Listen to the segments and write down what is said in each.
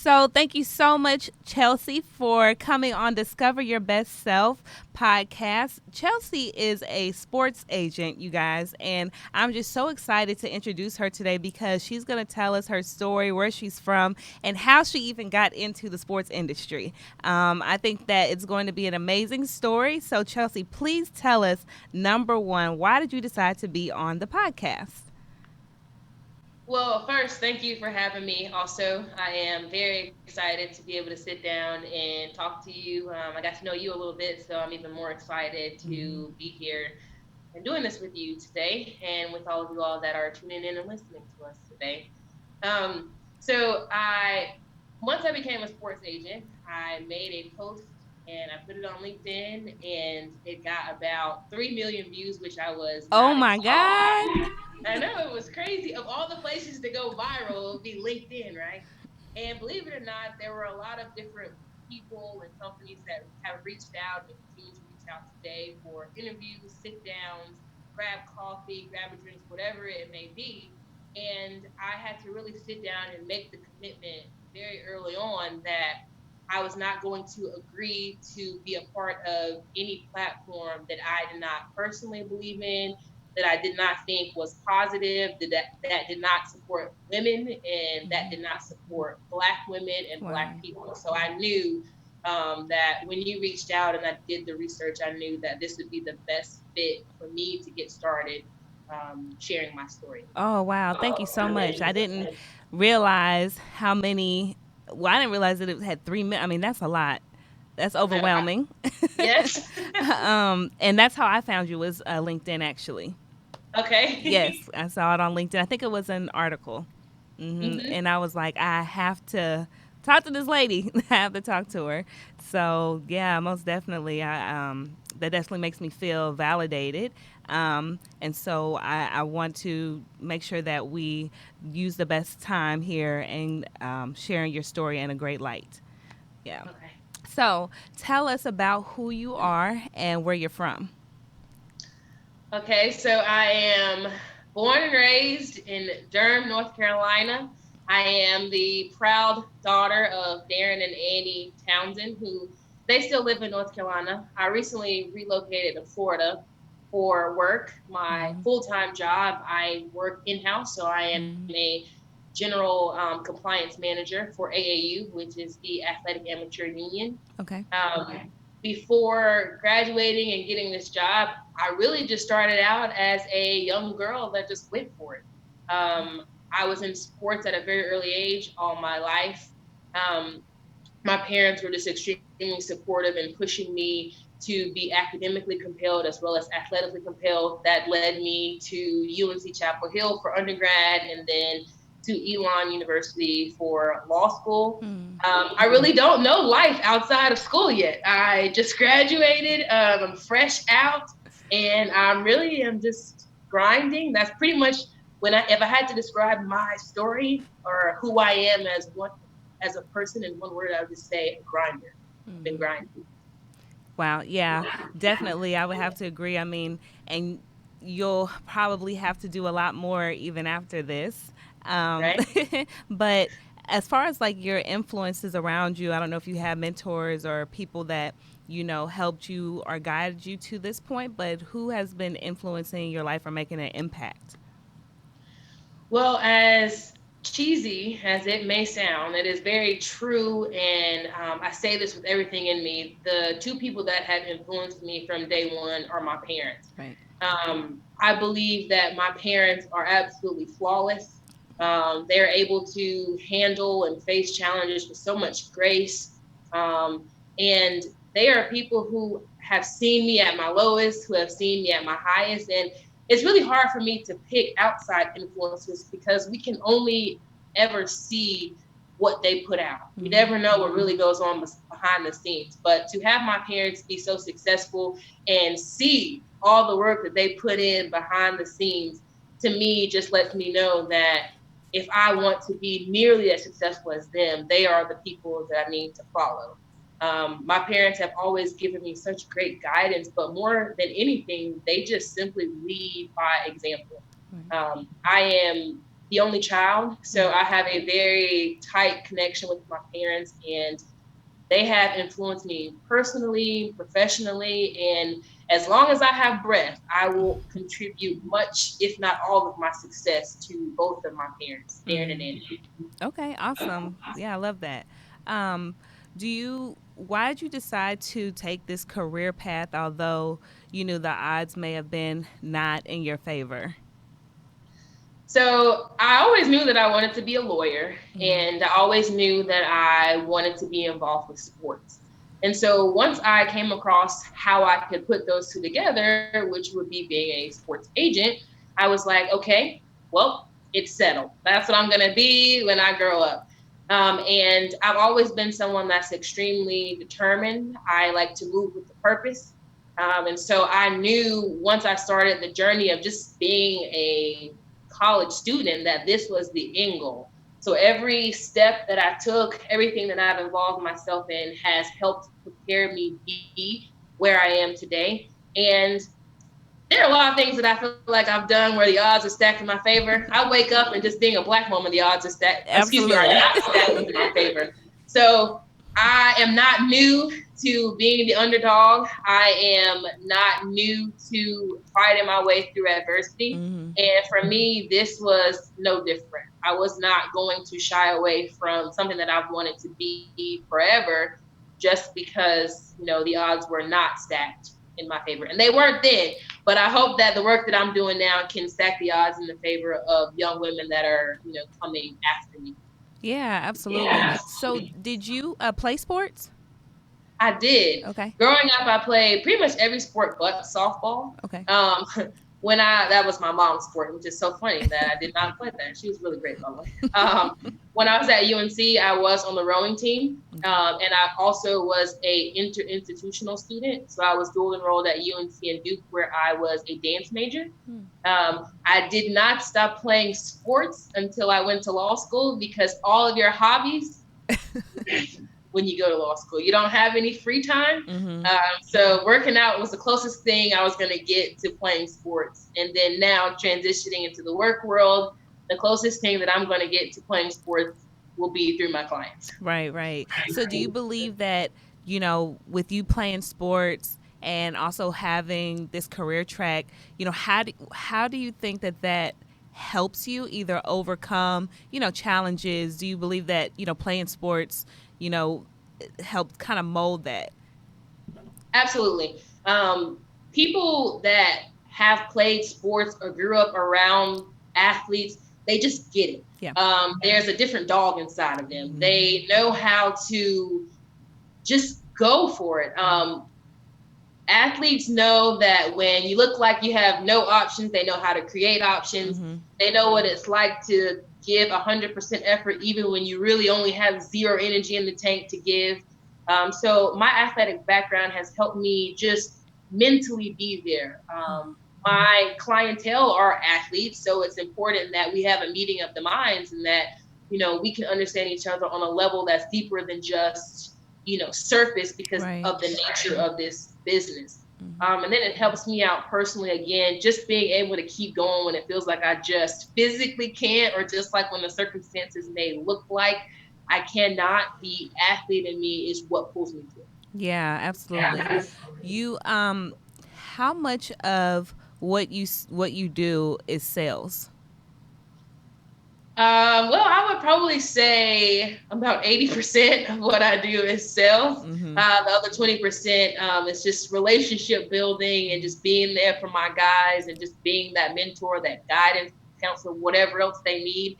So, thank you so much, Chelsea, for coming on Discover Your Best Self podcast. Chelsea is a sports agent, you guys, and I'm just so excited to introduce her today because she's going to tell us her story, where she's from, and how she even got into the sports industry. I think that it's going to be an amazing story. So, Chelsea, please tell us, number one, why did you decide to be on the podcast? Well, first, thank you for having me. Also, I am very excited to be able to sit down and talk to you. I got to know you a little bit, so I'm even more excited Mhm. to be here and doing this with you today and with all of you all that are tuning in and listening to us today. So once I became a sports agent, I made a post and I put it on LinkedIn, and it got about 3 million views, which I was Oh not my God. expecting. I know it was crazy. Of all the places to go viral, it would be LinkedIn, right? And believe it or not, there were a lot of different people and companies that have reached out and continue to reach out today for interviews, sit downs, grab coffee, grab a drink, whatever it may be. And I had to really sit down and make the commitment very early on that I was not going to agree to be a part of any platform that I did not personally believe in, that I did not think was positive, that did not support women, and that did not support Black women and Black Wow. people. So I knew that when you reached out and I did the research, I knew that this would be the best fit for me to get started sharing my story. Oh, wow. Thank you so much. I didn't realize how many. Well, I didn't realize that it had 3 minutes. I mean, that's a lot. That's overwhelming. Yes. And that's how I found you was LinkedIn, actually. Okay. Yes, I saw it on LinkedIn. I think it was an article. Hmm. And I was like, I have to talk to this lady. I have to talk to her. So yeah, most definitely. That definitely makes me feel validated. And so I want to make sure that we use the best time here and sharing your story in a great light. Yeah. Okay. So tell us about who you are and where you're from. Okay, so I am born and raised in Durham, North Carolina. I am the proud daughter of Darren and Annie Townsend, who they still live in North Carolina. I recently relocated to Florida for work. My Mm-hmm. full time job, I work in house, so I am Mm-hmm. a general compliance manager for AAU, which is the Athletic Amateur Union. Okay. Before graduating and getting this job, I really just started out as a young girl that just went for it. I was in sports at a very early age all my life. Um, my parents were just extremely supportive in pushing me to be academically compelled as well as athletically compelled. That led me to UNC Chapel Hill for undergrad and then to Elon University for law school. Mm-hmm. I really don't know life outside of school yet. I just graduated. I'm fresh out, and I'm really am just grinding. That's pretty much when if I had to describe my story or who I am as a person in one word, I would just say a grinder. I've been grinding. Wow, yeah, definitely. I would have to agree. I mean, and you'll probably have to do a lot more even after this. Um, Right? but as far as like your influences around you, I don't know if you have mentors or people that, helped you or guided you to this point, but who has been influencing your life or making an impact? Well, as cheesy as it may sound, it is very true. And I say this with everything in me. The two people that have influenced me from day one are my parents. Right. I believe that my parents are absolutely flawless. They're able to handle and face challenges with so much grace. And they are people who have seen me at my lowest, who have seen me at my highest. And it's really hard for me to pick outside influences because we can only ever see what they put out. We Mm-hmm. never know what really goes on behind the scenes. But to have my parents be so successful and see all the work that they put in behind the scenes, to me just lets me know that if I want to be nearly as successful as them, they are the people that I need to follow. My parents have always given me such great guidance, but more than anything, they just simply lead by example. I am the only child, so I have a very tight connection with my parents, and they have influenced me personally, professionally, and as long as I have breath, I will contribute much, if not all, of my success to both of my parents, Darren and Andy. Okay, awesome. Yeah, I love that. Um, why did you decide to take this career path, although you knew the odds may have been not in your favor? So I always knew that I wanted to be a lawyer, and I always knew that I wanted to be involved with sports. And so once I came across how I could put those two together, which would be being a sports agent, I was like, okay, well, it's settled. That's what I'm going to be when I grow up. And I've always been someone that's extremely determined. I like to move with the purpose. And so I knew once I started the journey of just being a college student that this was the end goal. So every step that I took, everything that I've involved myself in has helped prepare me be where I am today. And there are a lot of things that I feel like I've done where the odds are stacked in my favor. I wake up and just being a black woman, the odds are stacked, are Absolutely. not stacked in my favor. So I am not new to being the underdog. I am not new to fighting my way through adversity. And for me, this was no different. I was not going to shy away from something that I've wanted to be forever just because, the odds were not stacked in my favor. And they weren't then. But I hope that the work that I'm doing now can stack the odds in the favor of young women that are, coming after me. Yeah, absolutely. So, did you play sports? I did. Okay. Growing up, I played pretty much every sport but softball. Okay. That was my mom's sport, which is so funny that I did not play that. She was really great, by the way. When I was at UNC, I was on the rowing team, and I also was a interinstitutional student. So I was dual enrolled at UNC and Duke, where I was a dance major. I did not stop playing sports until I went to law school because all of your hobbies when you go to law school. You don't have any free time. So working out was the closest thing I was going to get to playing sports. And then now transitioning into the work world, the closest thing that I'm going to get to playing sports will be through my clients. Right. So do you believe that, with you playing sports and also having this career track, how do you think that helps you either overcome, challenges? Do you believe that, playing sports, helped kind of mold that? Absolutely. People that have played sports or grew up around athletes, they just get it. Yeah. There's a different dog inside of them. They know how to just go for it. Athletes know that when you look like you have no options, they know how to create options. They know what it's like to give 100% effort, even when you really only have zero energy in the tank to give. So my athletic background has helped me just mentally be there. My clientele are athletes, so it's important that we have a meeting of the minds and that, we can understand each other on a level that's deeper than just, surface because of the nature of this business. And then it helps me out personally, again, just being able to keep going when it feels like I just physically can't, or just like when the circumstances may look like I cannot. The athlete in me is what pulls me through. Yeah, absolutely. You how much of what you do is sales? Well, I would probably say about 80% of what I do is sales. The other 20% is just relationship building and just being there for my guys and just being that mentor, that guidance, counselor, whatever else they need.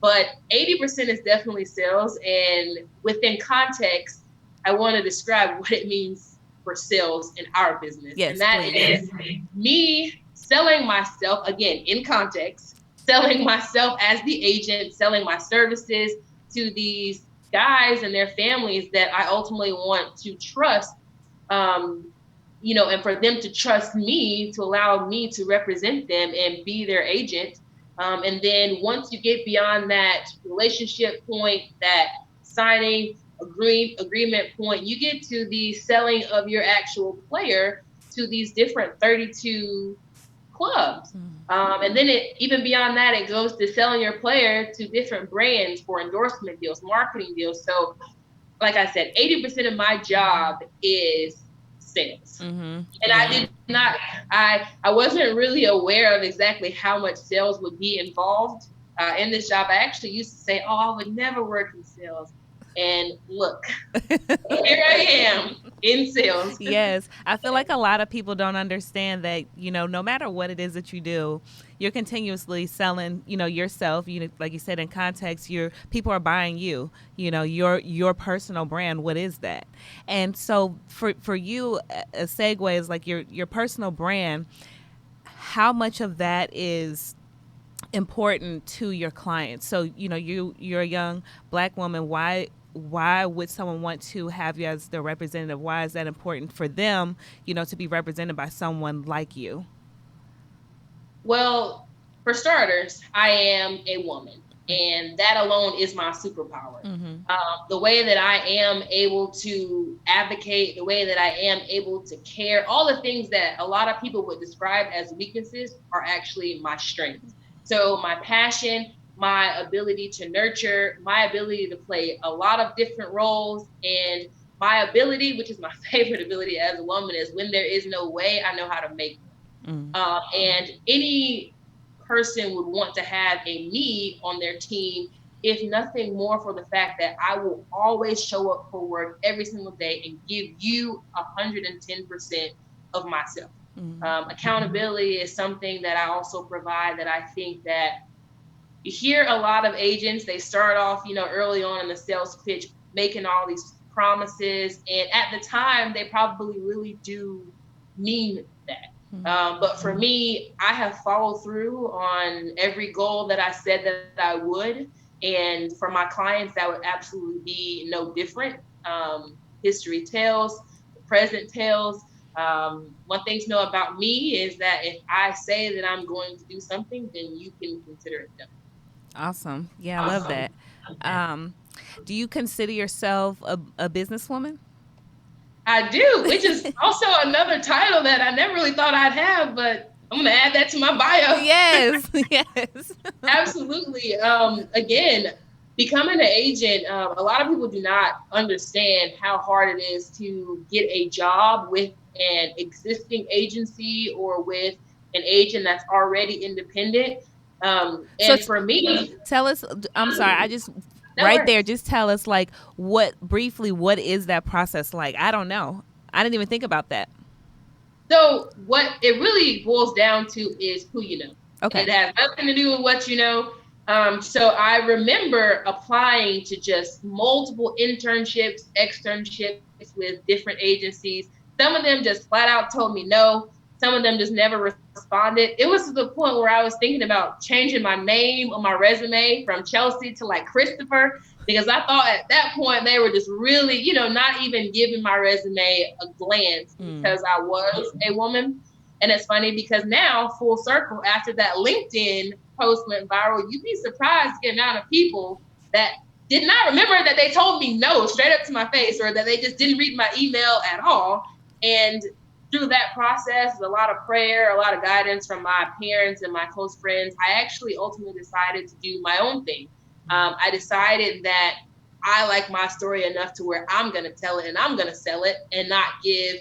But 80% is definitely sales. And within context, I want to describe what it means for sales in our business. Yes, and that please. is me selling myself, again, in context, selling myself as the agent, selling my services to these guys and their families that I ultimately want to trust, and for them to trust me, to allow me to represent them and be their agent. And then once you get beyond that relationship point, that signing agreement point, you get to the selling of your actual player to these different 32 clubs. And then even beyond that, it goes to selling your player to different brands for endorsement deals, marketing deals. So, like I said, 80% of my job is sales. And I did not, I wasn't really aware of exactly how much sales would be involved in this job. I actually used to say, oh, I would never work in sales. And look, here I am in sales. Yes. I feel like a lot of people don't understand that, no matter what it is that you do, you're continuously selling, yourself, like you said, in context, people are buying you, your personal brand. What is that? And so for you, a segue is like your personal brand. How much of that is important to your clients? So, you're a young Black woman. Why would someone want to have you as their representative? Why is that important for them, to be represented by someone like you? Well, for starters, I am a woman, and that alone is my superpower. The way that I am able to advocate, the way that I am able to care, all the things that a lot of people would describe as weaknesses are actually my strengths. So my passion, my ability to nurture, my ability to play a lot of different roles, and my ability, which is my favorite ability as a woman, is when there is no way, I know how to make one. And any person would want to have a me on their team, if nothing more for the fact that I will always show up for work every single day and give you 110% of myself. Accountability is something that I also provide, that I think that you hear a lot of agents, they start off, early on in the sales pitch, making all these promises. And at the time, they probably really do mean that. But for me, I have followed through on every goal that I said that I would. And for my clients, that would absolutely be no different. History tells, the present tells. One thing to know about me is that if I say that I'm going to do something, then you can consider it done. Awesome. Yeah, I love that. Do you consider yourself a businesswoman? I do, which is also another title that I never really thought I'd have, but I'm going to add that to my bio. Yes, yes. Absolutely. Again, becoming an agent, a lot of people do not understand how hard it is to get a job with an existing agency or with an agent that's already independent. And for me, tell us, I'm sorry, right there, just tell us, like, what is that process like? I don't know. I didn't even think about that. So what it really boils down to is who you know. Okay. It has nothing to do with what you know. So I remember applying to just multiple internships, externships with different agencies. Some of them just flat out told me no. Some of them just never responded. It was to the point where I was thinking about changing my name on my resume from Chelsea to like Christopher, because I thought at that point they were just really, not even giving my resume a glance because I was a woman. And it's funny because now, full circle, after that LinkedIn post went viral, you'd be surprised the amount of people that did not remember that they told me no straight up to my face, or that they just didn't read my email at all. And through that process, a lot of prayer, a lot of guidance from my parents and my close friends, I actually ultimately decided to do my own thing. I decided that I like my story enough to where I'm going to tell it and I'm going to sell it, and not give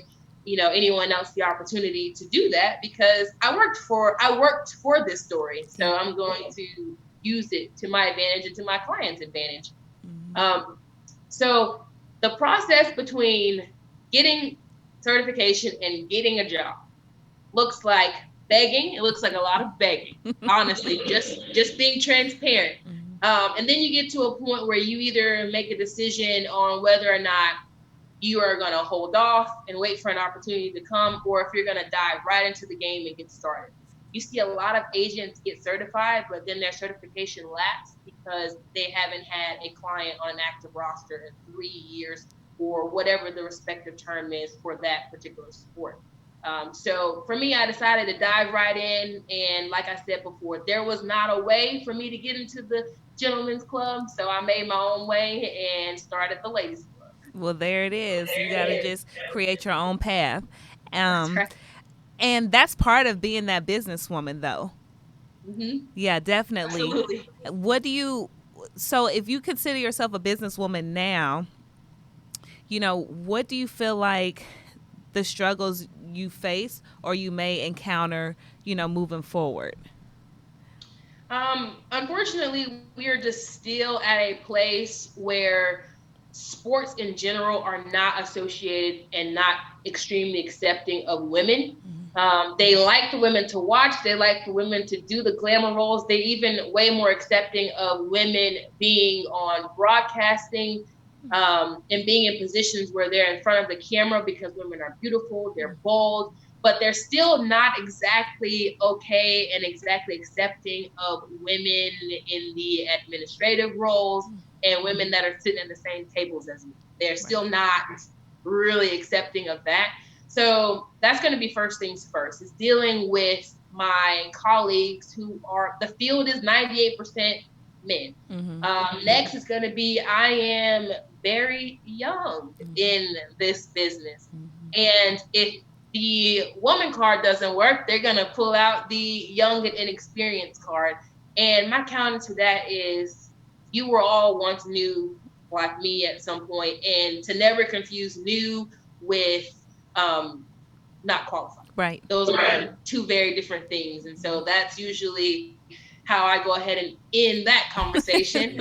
anyone else the opportunity to do that, because I worked for this story. So I'm going to use it to my advantage and to my client's advantage. So the process between getting certification and getting a job looks like begging. It looks like a lot of begging, honestly, just being transparent. And then you get to a point where you either make a decision on whether or not you are going to hold off and wait for an opportunity to come, or if you're going to dive right into the game and get started. You see a lot of agents get certified, but then their certification lapses because they haven't had a client on an active roster in 3 years, or whatever the respective term is for that particular sport. So for me, I decided to dive right in. And like I said before, there was not a way for me to get into the gentlemen's club. So I made my own way and started the ladies club. Well, there it is. You got to just create your own path. That's right. And that's part of being that businesswoman, though. Mm-hmm. Yeah, definitely. Absolutely. What do you, so if you consider yourself a businesswoman now, what do you feel like the struggles you face or you may encounter, moving forward? Unfortunately, we are just still at a place where sports in general are not associated and not extremely accepting of women. They like the women to watch. They like the women to do the glamour roles. They even way more accepting of women being on broadcasting and being in positions where they're in front of the camera because women are beautiful, they're bold, but they're still not exactly okay and exactly accepting of women in the administrative roles and women that are sitting at the same tables as me. They're still not really accepting of that. So that's going to be first things first, is dealing with my colleagues who are, the field is 98% men. Next is going to be, I am very young in this business. And if the woman card doesn't work, they're going to pull out the young and inexperienced card. And my counter to that is, you were all once new like me at some point, and to never confuse new with not qualified. Right. Those are two very different things. And so that's usually how I go ahead and end that conversation.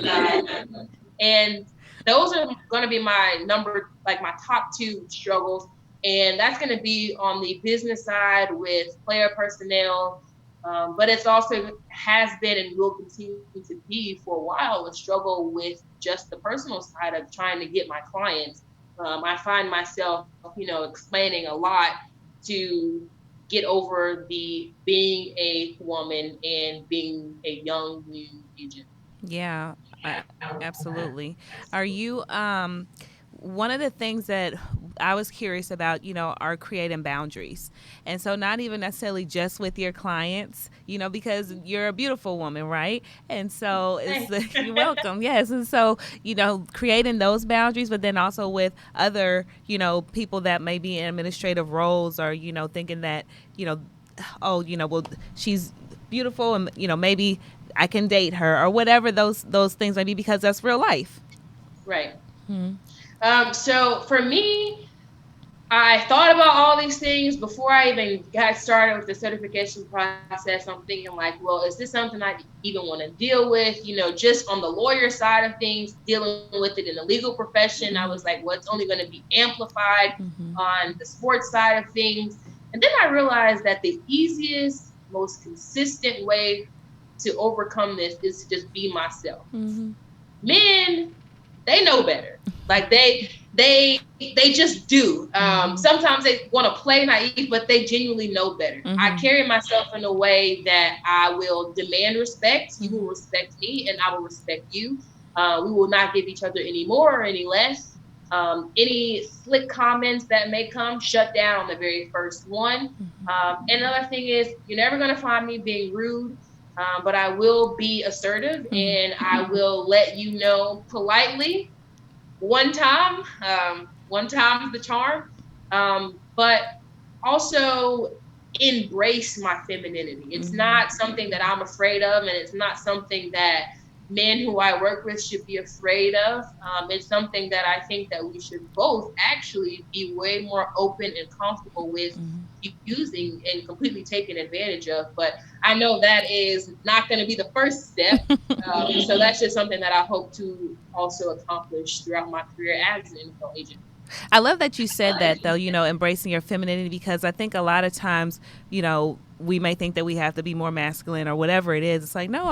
And those are going to be my my top two struggles. And that's going to be on the business side with player personnel. But it's also has been and will continue to be for a while a struggle with just the personal side of trying to get my clients. I find myself, explaining a lot to get over the being a woman and being a young new agent. Yeah, absolutely. Are you one of the things that I was curious about, are creating boundaries. And so not even necessarily just with your clients, because you're a beautiful woman, right? And so it's you're welcome. Yes. And so, creating those boundaries, but then also with other, people that may be in administrative roles or, thinking that, oh, well, she's beautiful and, maybe I can date her or whatever those things may be because that's real life. Right. So for me, I thought about all these things before I even got started with the certification process. I'm thinking like, well, is this something I even want to deal with? Just on the lawyer side of things, dealing with it in the legal profession, I was like, well, it's only going to be amplified on the sports side of things. And then I realized that the easiest, most consistent way to overcome this is to just be myself. Men, they know better. Like they just do. Sometimes they want to play naive, but they genuinely know better. I carry myself in a way that I will demand respect. You will respect me, and I will respect you. We will not give each other any more or any less. Any slick comments that may come, shut down on the very first one. And another thing is, you're never going to find me being rude. But I will be assertive and I will let you know politely one time. One time's the charm. But also embrace my femininity. It's not something that I'm afraid of, and it's not something that men who I work with should be afraid of. It's something that I think that we should both actually be way more open and comfortable with using and completely taking advantage of. But I know that is not going to be the first step. So that's just something that I hope to also accomplish throughout my career as an NFL agent. I love that you said that, though, embracing your femininity, because I think a lot of times, we may think that we have to be more masculine or whatever it is. It's like, no,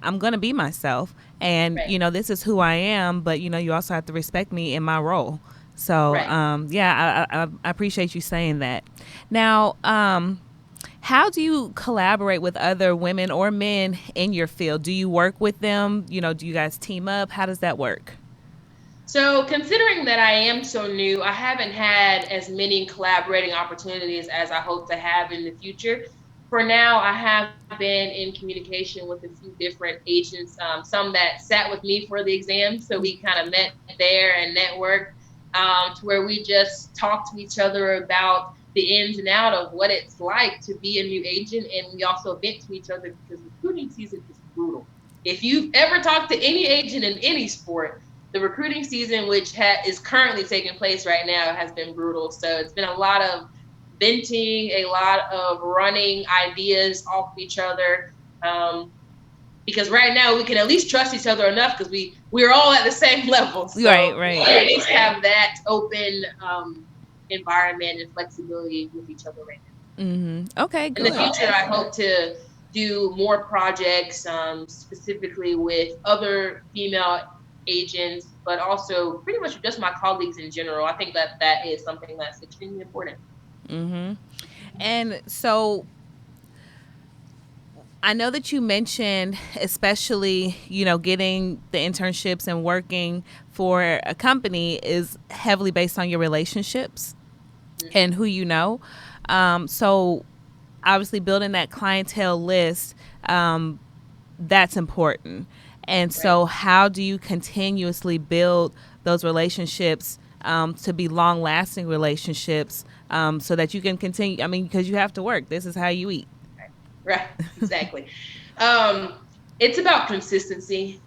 I'm going to be myself. And, Right. this is who I am. But, you also have to respect me in my role. So, Right. yeah, I appreciate you saying that. Now, how do you collaborate with other women or men in your field? Do you work with them? Do you guys team up? How does that work? So, considering that I am so new, I haven't had as many collaborating opportunities as I hope to have in the future. For now, I have been in communication with a few different agents, some that sat with me for the exam. So, we kind of met there and networked to where we just talked to each other about the ins and out of what it's like to be a new agent, and we also vent to each other because recruiting season is brutal. If you've ever talked to any agent in any sport, the recruiting season, which is currently taking place right now, has been brutal. So it's been a lot of venting, a lot of running ideas off of each other. Because right now we can at least trust each other enough because we're all at the same level. So Right. we at least have that open environment and flexibility with each other right now. Okay, In the good. future, I hope to do more projects, specifically with other female agents, but also pretty much just my colleagues in general. I think that is something that's extremely important. And so I know that you mentioned, especially, getting the internships and working for a company is heavily based on your relationships and who you know. So obviously building that clientele list, that's important. And so Right. how do you continuously build those relationships, to be long lasting relationships, so that you can continue? I mean, because you have to work. This is how you eat. Right, exactly. Um, it's about consistency.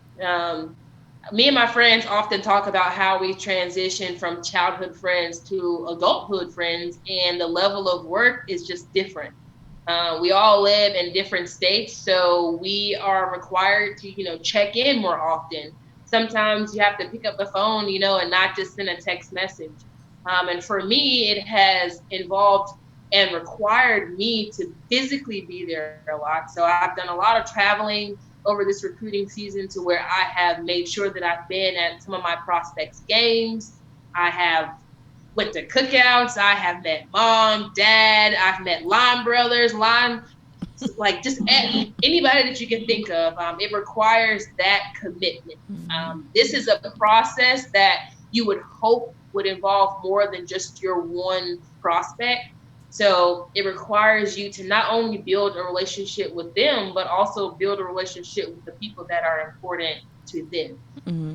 Me and my friends often talk about how we transition from childhood friends to adulthood friends, and the level of work is just different. We all live in different states, so we are required to, check in more often. Sometimes you have to pick up the phone, and not just send a text message. And for me, it has involved and required me to physically be there a lot. So I've done a lot of traveling over this recruiting season to where I have made sure that I've been at some of my prospects' games. I have went to cookouts. I have met mom, dad. I've met line brothers, like just anybody that you can think of. It requires that commitment. This is a process that you would hope would involve more than just your one prospect. So it requires you to not only build a relationship with them, but also build a relationship with the people that are important to them.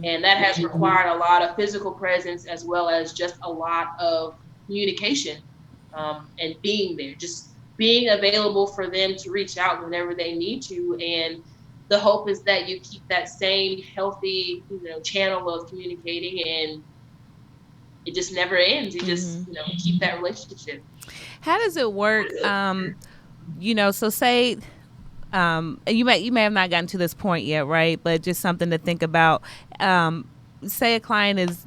And that has required a lot of physical presence as well as just a lot of communication, and being there, just being available for them to reach out whenever they need to. And the hope is that you keep that same healthy, channel of communicating, and it just never ends. You just, keep that relationship. How does it work? So say, and you may have not gotten to this point yet, right? But just something to think about. Say a client is,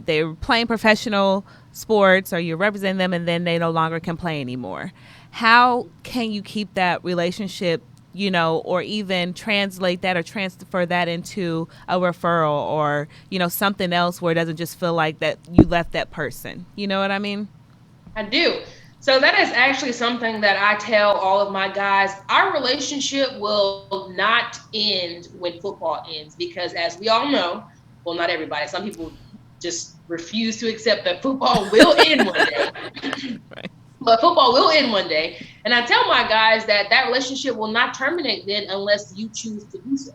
they're playing professional sports, or you're representing them, and then they no longer can play anymore. How can you keep that relationship, or even translate that or transfer that into a referral, or, something else where it doesn't just feel like that you left that person? You know what I mean? I do. So that is actually something that I tell all of my guys. Our relationship will not end when football ends because, as we all know, well, not everybody, some people just refuse to accept that football will end one day. Right. But football will end one day. And I tell my guys that that relationship will not terminate then unless you choose to do so.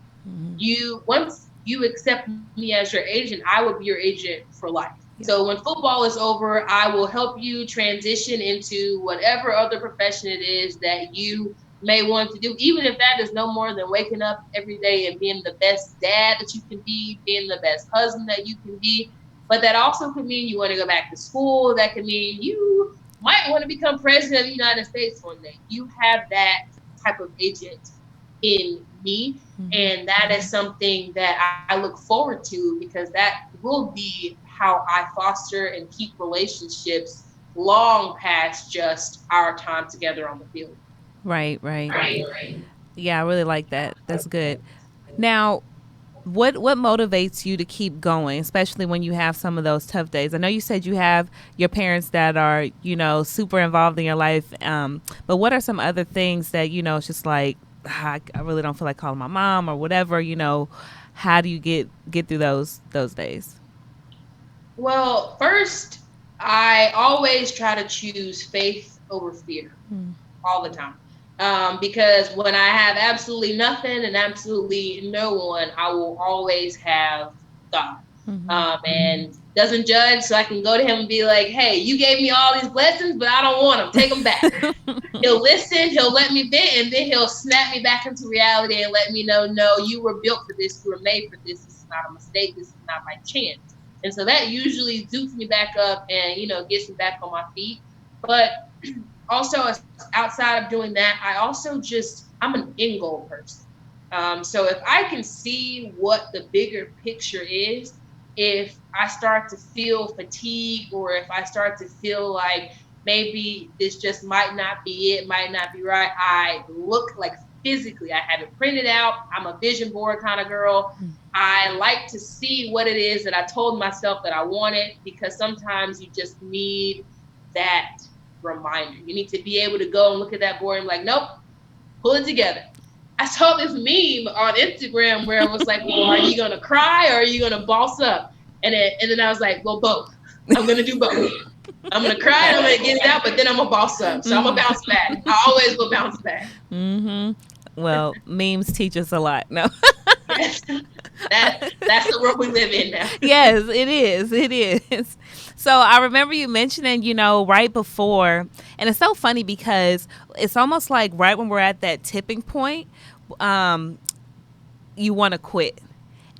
Once you accept me as your agent, I will be your agent for life. So when football is over, I will help you transition into whatever other profession it is that you may want to do, even if that is no more than waking up every day and being the best dad that you can be, being the best husband that you can be. But that also could mean you want to go back to school. That could mean you might want to become president of the United States one day. You have that type of agent in me. And that is something that I look forward to because that will be how I foster and keep relationships long past just our time together on the field. Right, right. Yeah, I really like that. That's good. Now, what motivates you to keep going, especially when you have some of those tough days? I know you said you have your parents that are, super involved in your life. But what are some other things that, it's just like, I really don't feel like calling my mom or whatever, how do you get through those days? Well, first, I always try to choose faith over fear all the time. Because when I have absolutely nothing and absolutely no one, I will always have God. And doesn't judge, so I can go to him and be like, hey, you gave me all these blessings, but I don't want them. Take them back. He'll listen, he'll let me vent, and then he'll snap me back into reality and let me know, no, you were built for this, you were made for this is not a mistake, this is not by chance. And so that usually zoops me back up and, gets me back on my feet. But also, outside of doing that, I'm an end goal person. So if I can see what the bigger picture is, if I start to feel fatigue, or if I start to feel like maybe this just might not be it, might not be right, I look like physically, I have it printed out. I'm a vision board kind of girl. I like to see what it is that I told myself that I wanted, because sometimes you just need that reminder. You need to be able to go and look at that board and be like, nope, pull it together. I saw this meme on Instagram where it was like, well, are you going to cry or are you going to boss up? And then I was like, well, both. I'm going to do both. I'm going to cry and I'm going to get it out, but then I'm going to boss up. So I'm going to bounce back. I always will bounce back. Mm-hmm. Well, memes teach us a lot. No. Yes. That's the world we live in now. Yes, it is. It is. So I remember you mentioning, right before, and it's so funny because it's almost like right when we're at that tipping point, you want to quit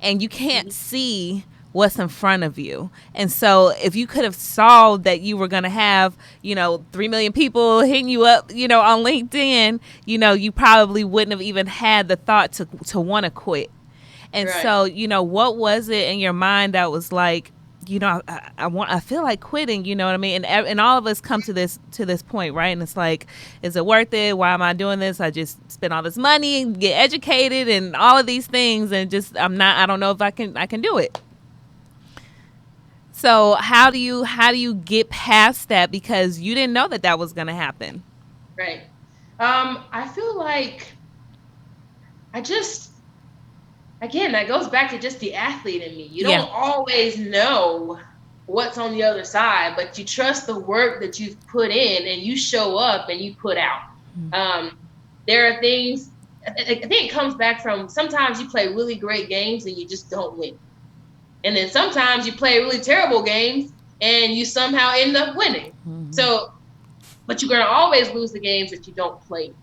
and you can't see what's in front of you. And so if you could have saw that you were going to have, 3 million people hitting you up, on LinkedIn, you probably wouldn't have even had the thought to want to quit. And Right. So, what was it in your mind that was like, I feel like quitting, you know what I mean? And all of us come to this point, right? And it's like, is it worth it? Why am I doing this? I just spent all this money, get educated and all of these things. And just, I don't know if I can do it. So how do you get past that? Because you didn't know that was going to happen. Right. I feel like again, that goes back to just the athlete in me. You don't always know what's on the other side, but you trust the work that you've put in and you show up and you put out. There are things, I think it comes back from, sometimes you play really great games and you just don't win. And then sometimes you play really terrible games and you somehow end up winning. So, but you're going to always lose the games that you don't play.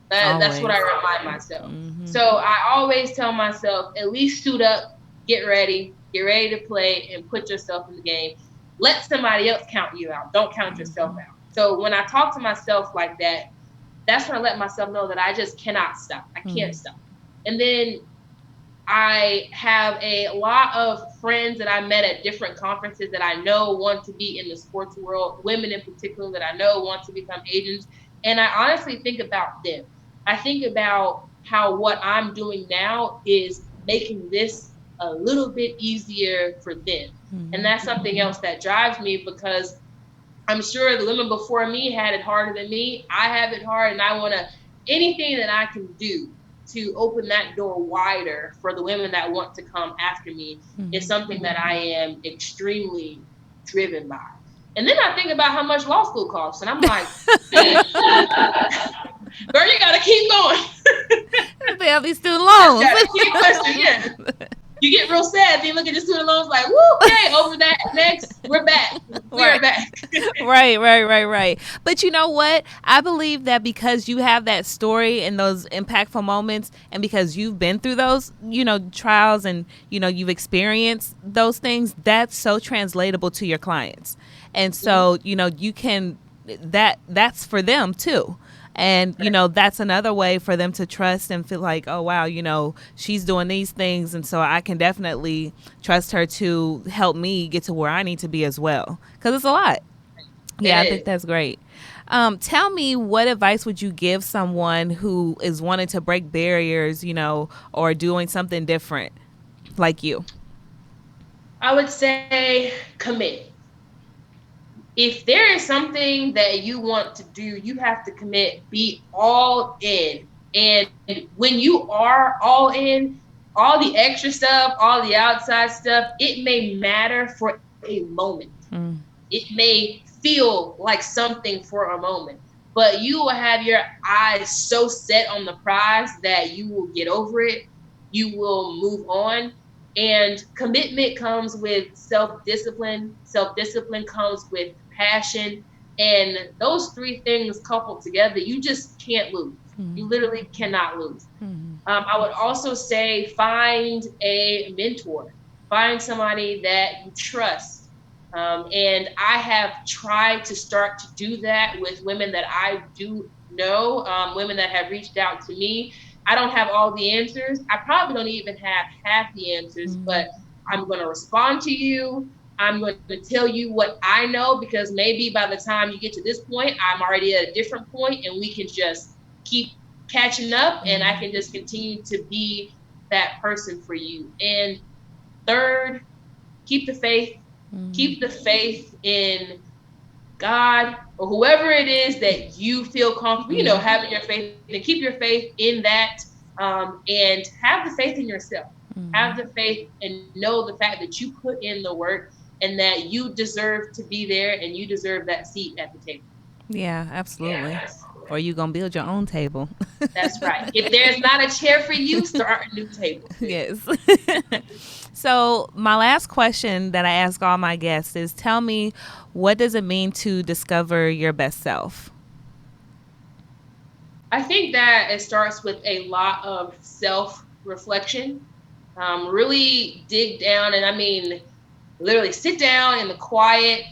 That's what I remind myself. So I always tell myself, at least suit up, get ready to play and put yourself in the game. Let somebody else count you out. Don't count yourself out. So when I talk to myself like that, that's when I let myself know that I just cannot stop. I can't stop. And then I have a lot of friends that I met at different conferences that I know want to be in the sports world, women in particular that I know want to become agents. And I honestly think about them. I think about how what I'm doing now is making this a little bit easier for them. And that's something else that drives me, because I'm sure the women before me had it harder than me. I have it hard, and I want to, anything that I can do to open that door wider for the women that want to come after me is something that I am extremely driven by. And then I think about how much law school costs, and I'm like, girl, you gotta keep going. They have these student loans. You get real sad. Then you look at the student loans like, woo, okay, over that, next, we're back. We're back. Right. But you know what? I believe that because you have that story and those impactful moments, and because you've been through those, trials, and, you've experienced those things, that's so translatable to your clients. And so, you can, that's for them too. And, that's another way for them to trust and feel like, oh, wow, she's doing these things. And so I can definitely trust her to help me get to where I need to be as well. Because it's a lot. Yeah, I think that's great. Tell me, what advice would you give someone who is wanting to break barriers, or doing something different like you? I would say commit. If there is something that you want to do, you have to commit, be all in. And when you are all in, all the extra stuff, all the outside stuff, it may matter for a moment. It may feel like something for a moment, but you will have your eyes so set on the prize that you will get over it. You will move on. And commitment comes with self-discipline. Self-discipline comes with passion. And those three things coupled together, you just can't lose. You literally cannot lose. I would also say find a mentor, find somebody that you trust. And I have tried to start to do that with women that I do know, women that have reached out to me. I don't have all the answers. I probably don't even have half the answers, but I'm going to respond to you. I'm going to tell you what I know, because maybe by the time you get to this point, I'm already at a different point, and we can just keep catching up, and I can just continue to be that person for you. And third, keep the faith. Keep the faith in God or whoever it is that you feel comfortable, having your faith, and keep your faith in that, and have the faith in yourself. Have the faith and know the fact that you put in the work and that you deserve to be there and you deserve that seat at the table. Yeah, absolutely. Or you going to build your own table. That's right. If there's not a chair for you, start a new table. Yes. So my last question that I ask all my guests is, tell me, what does it mean to discover your best self? I think that it starts with a lot of self-reflection. Really dig down, and I mean, literally sit down in the quiet,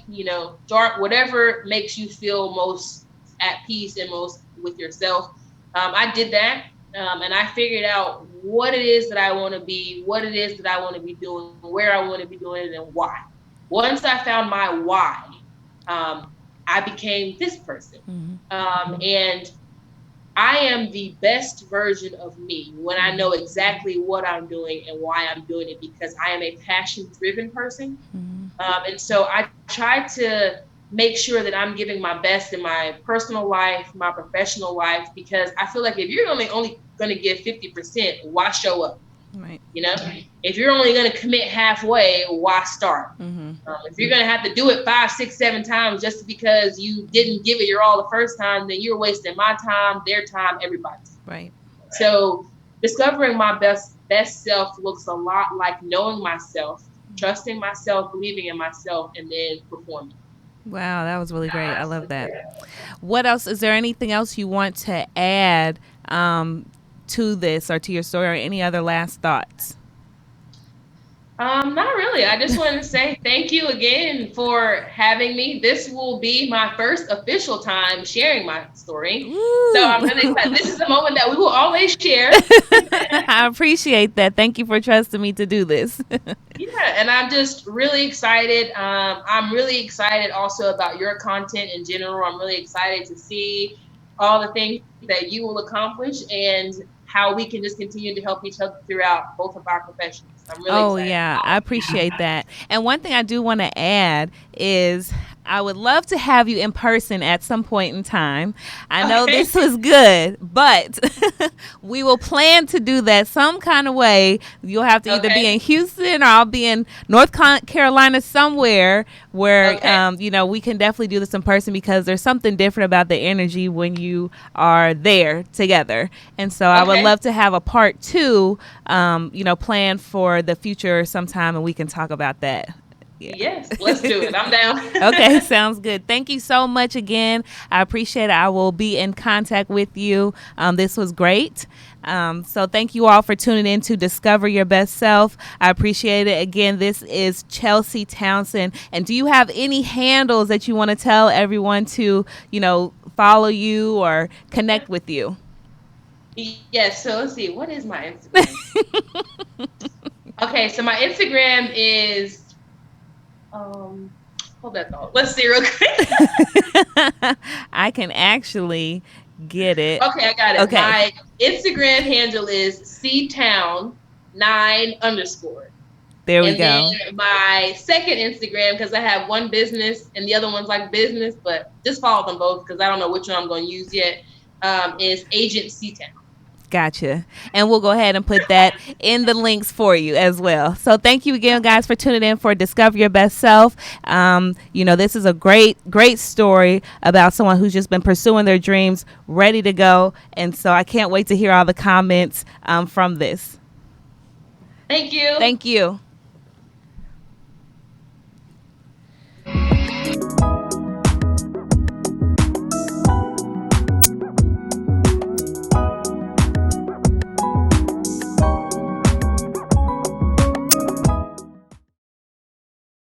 dark, whatever makes you feel most at peace and most with yourself. I did that, and I figured out what it is that I want to be, what it is that I want to be doing, where I want to be doing it, and why. Once I found my why, I became this person. And I am the best version of me when I know exactly what I'm doing and why I'm doing it, because I am a passion-driven person. And so I try to make sure that I'm giving my best in my personal life, my professional life, because I feel like if you're only going to give 50%, why show up? Right. If you're only going to commit halfway, why start? If you're going to have to do it 5, 6, 7 times just because you didn't give it your all the first time, then you're wasting my time, their time, everybody's. Right. So discovering my best self looks a lot like knowing myself, trusting myself, believing in myself, and then performing. Wow, that was really great. I love that. What else? Is there anything else you want to add to this or to your story, or any other last thoughts? Not really. I just wanted to say thank you again for having me. This will be my first official time sharing my story. Woo. So I'm really excited. This is a moment that we will always share. I appreciate that. Thank you for trusting me to do this. Yeah, and I'm just really excited. I'm really excited also about your content in general. I'm really excited to see all the things that you will accomplish and how we can just continue to help each other throughout both of our professions. I'm really excited. Yeah, I appreciate that. And one thing I do want to add is I would love to have you in person at some point in time. I know this was good, but we will plan to do that some kind of way. You'll have to either be in Houston or I'll be in North Carolina somewhere where, we can definitely do this in person, because there's something different about the energy when you are there together. And so I would love to have a part 2, planned for the future sometime, and we can talk about that. Yeah. Yes, let's do it. I'm down. Okay, sounds good. Thank you so much again. I appreciate it. I will be in contact with you. This was great. So thank you all for tuning in to Discover Your Best Self. I appreciate it. Again, this is Chelsea Townsend. And do you have any handles that you want to tell everyone to, follow you or connect with you? Yes. So let's see. What is my Instagram? Okay, so my Instagram is hold that thought. Let's see real quick. I can actually get it. Okay, I got it. Okay. My Instagram handle is ctown9_. There we and go. Then my second Instagram, because I have one business and the other one's like business, but just follow them both because I don't know which one I'm going to use yet, is Agent Ctown. Gotcha. And we'll go ahead and put that in the links for you as well. So thank you again, guys, for tuning in for Discover Your Best Self. This is a great story about someone who's just been pursuing their dreams, ready to go. And so I can't wait to hear all the comments from this. Thank you. Thank you.